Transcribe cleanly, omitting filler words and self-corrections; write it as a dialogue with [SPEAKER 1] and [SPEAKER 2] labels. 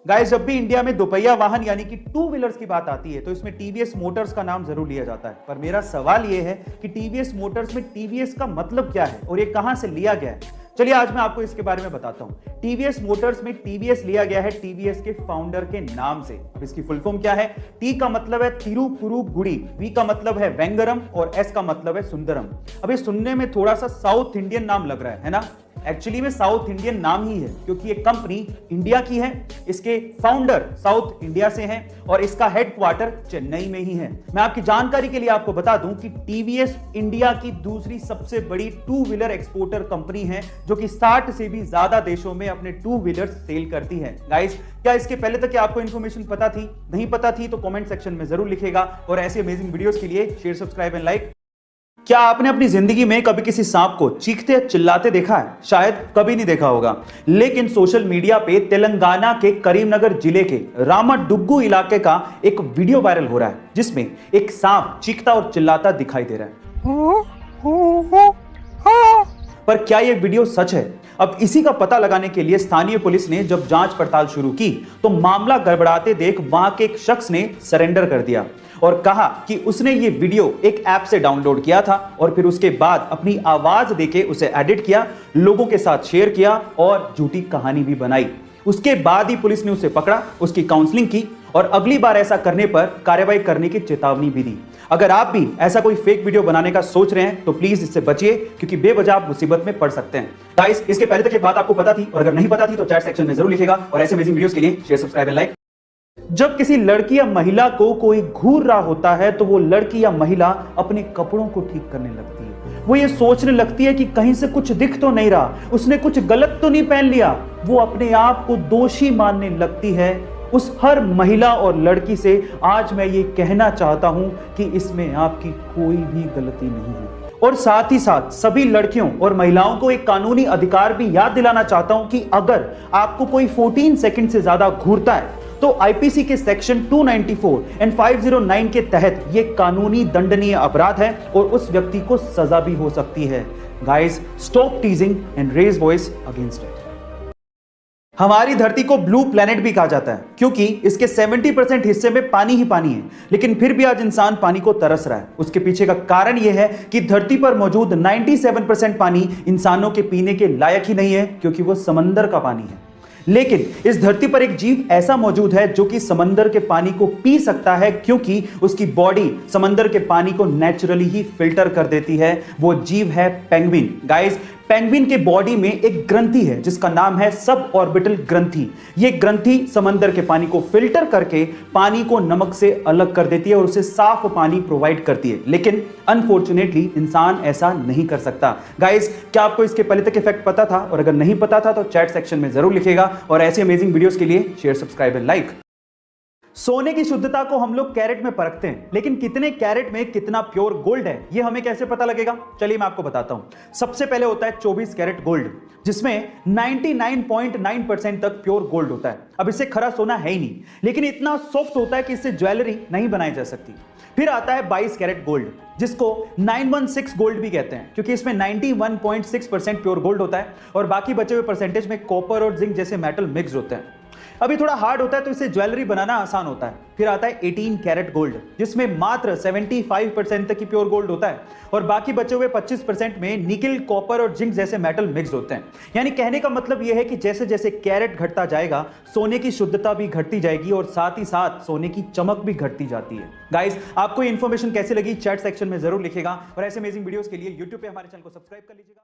[SPEAKER 1] Guys, जब भी India में दोपहिया वाहन यानी कि टू व्हीलर्स की बात आती है तो इसमें टीवीएस मोटर्स का नाम जरूर लिया जाता है। पर मेरा सवाल यह है कि टीवीएस मोटर्स में टीवीएस का मतलब क्या है और ये कहां से लिया गया है। चलिए आज मैं आपको इसके बारे में बताता हूं। टीवीएस मोटर्स में टीवीएस लिया गया है टीवीएस के फाउंडर के नाम से। अब इसकी फुल फॉर्म क्या है? टी का मतलब है तिरुपुरुगुड़ी, वी का मतलब है वेंगरम और एस का मतलब है सुंदरम। अब ये सुनने में थोड़ा सा साउथ इंडियन नाम लग रहा है ना? एक्चुअली में साउथ इंडियन नाम ही है क्योंकि ये कंपनी इंडिया की है, इसके फाउंडर साउथ इंडिया से हैं और इसका हेडक्वार्टर चेन्नई में ही है। मैं आपकी जानकारी के लिए आपको बता दूं कि टीवीएस इंडिया की दूसरी सबसे बड़ी टू व्हीलर एक्सपोर्टर कंपनी है जो कि 60 से भी ज्यादा देशों में अपने टू व्हीलर सेल करती है। गाइस, क्या इसके पहले तक आपको इंफॉर्मेशन पता थी? नहीं पता थी तो कमेंट सेक्शन में जरूर लिखेगा और ऐसे अमेजिंग वीडियोस के लिए शेयर, सब्सक्राइब एंड लाइक। क्या आपने अपनी जिंदगी में कभी किसी सांप को चीखते या चिल्लाते देखा है? शायद कभी नहीं देखा होगा, लेकिन सोशल मीडिया पे तेलंगाना के करीमनगर जिले के रामाडुग्गू इलाके का एक वीडियो वायरल हो रहा है जिसमें एक सांप चीखता और चिल्लाता दिखाई दे रहा है। पर क्या यह वीडियो सच है? अब इसी का पता लगाने के लिए स्थानीय पुलिस ने जब जांच पड़ताल शुरू की तो मामला गड़बड़ाते देख वहां के एक शख्स ने सरेंडर कर दिया और कहा कि उसने ये वीडियो एक ऐप से डाउनलोड किया था और फिर उसके बाद अपनी आवाज देके उसे एडिट किया, लोगों के साथ शेयर किया और झूठी कहानी भी बनाई। उसके बाद ही पुलिस ने उसे पकड़ा, उसकी काउंसलिंग की और अगली बार ऐसा करने पर कार्रवाई करने की चेतावनी भी दी। अगर आप भी ऐसा कोई फेक वीडियो बनाने का सोच रहे हैं तो प्लीज इससे बचिए क्योंकि बेवजह आप मुसीबत में पड़ सकते हैं। गाइस, इसके पहले तक ये बात आपको पता थी और अगर नहीं पता थी तो चैट सेक्शन में जरूर लिखेगा और ऐसे अमेजिंग वीडियोस के लिए शेयर, सब्सक्राइब एंड लाइक। जब किसी लड़की या महिला को कोई घूर रहा होता है तो वो लड़की या महिला अपने कपड़ों को ठीक करने लगती है। वो ये सोचने लगती है कि कहीं से कुछ दिख तो नहीं रहा, उसने कुछ गलत तो नहीं पहन लिया। वो अपने आप को दोषी मानने लगती है। उस हर महिला और लड़की से आज मैं ये कहना चाहता हूं कि इसमें आपकी कोई भी गलती नहीं है। और साथ ही साथ सभी लड़कियों और महिलाओं को एक कानूनी अधिकार भी याद दिलाना चाहता हूं कि अगर आपको कोई 14 सेकंड से ज्यादा घूरता है तो आईपीसी के सेक्शन 294 एंड 509 के तहत यह कानूनी दंडनीय अपराध है और उस व्यक्ति को सजा भी हो सकती है। Guys, stop teasing and raise voice against it. हमारी धरती को ब्लू प्लेनेट भी कहा जाता है क्योंकि इसके 70% हिस्से में पानी ही पानी है, लेकिन फिर भी आज इंसान पानी को तरस रहा है। उसके पीछे का कारण यह है कि धरती पर मौजूद 97% पानी इंसानों के पीने के लायक ही नहीं है क्योंकि वो समंदर का पानी है। लेकिन इस धरती पर एक जीव ऐसा मौजूद है जो कि समंदर के पानी को पी सकता है क्योंकि उसकी बॉडी समंदर के पानी को नेचुरली ही फिल्टर कर देती है। वो जीव है पेंगुइन। गाइस, पेंगुइन के बॉडी में एक ग्रंथि है जिसका नाम है सब ऑर्बिटल ग्रंथि। ये ग्रंथि समंदर के पानी को फिल्टर करके पानी को नमक से अलग कर देती है और उसे साफ पानी प्रोवाइड करती है। लेकिन अनफॉर्चुनेटली इंसान ऐसा नहीं कर सकता। गाइस, क्या आपको इसके पहले तक इफेक्ट पता था? और अगर नहीं पता था तो चैट सेक्शन में जरूर लिखेगा और ऐसे अमेजिंग वीडियोस के लिए शेयर, सब्सक्राइब एंड लाइक। सोने की शुद्धता को हम लोग कैरेट में परखते हैं, लेकिन कितने कैरेट में कितना प्योर गोल्ड है ये हमें कैसे पता लगेगा? चलिए मैं आपको बताता हूं। सबसे पहले होता है 24 कैरेट गोल्ड जिसमें 99.9% तक प्योर गोल्ड होता है। अब इससे खरा सोना है ही नहीं, लेकिन इतना सॉफ्ट होता है कि इससे ज्वेलरी नहीं बनाई जा सकती। फिर आता है 22 कैरेट गोल्ड जिसको 916 गोल्ड भी कहते हैं क्योंकि इसमें 91.6% प्योर गोल्ड होता है और बाकी बचे हुए परसेंटेज में कॉपर और जिंक जैसे मेटल मिक्स होते हैं। अभी थोड़ा हार्ड होता है तो इसे ज्वेलरी बनाना आसान होता है। फिर आता है 18 कैरेट गोल्ड जिसमें मात्र 75% तक की प्योर गोल्ड होता है और बाकी बचे हुए 25% में निकल, कॉपर और जिंक जैसे मेटल मिक्स होते हैं। यानी कहने का मतलब यह है कि जैसे जैसे कैरेट घटता जाएगा सोने की शुद्धता भी घटती जाएगी और साथ ही साथ सोने की चमक भी घटती जाती है। गाइस, आपको इंफॉर्मेशन कैसी लगी चैट सेक्शन में जरूर लिखेगा और ऐसे अमेजिंग वीडियोस के लिए यूट्यूब पे हमारे चैनल को सब्सक्राइब कर लीजिएगा।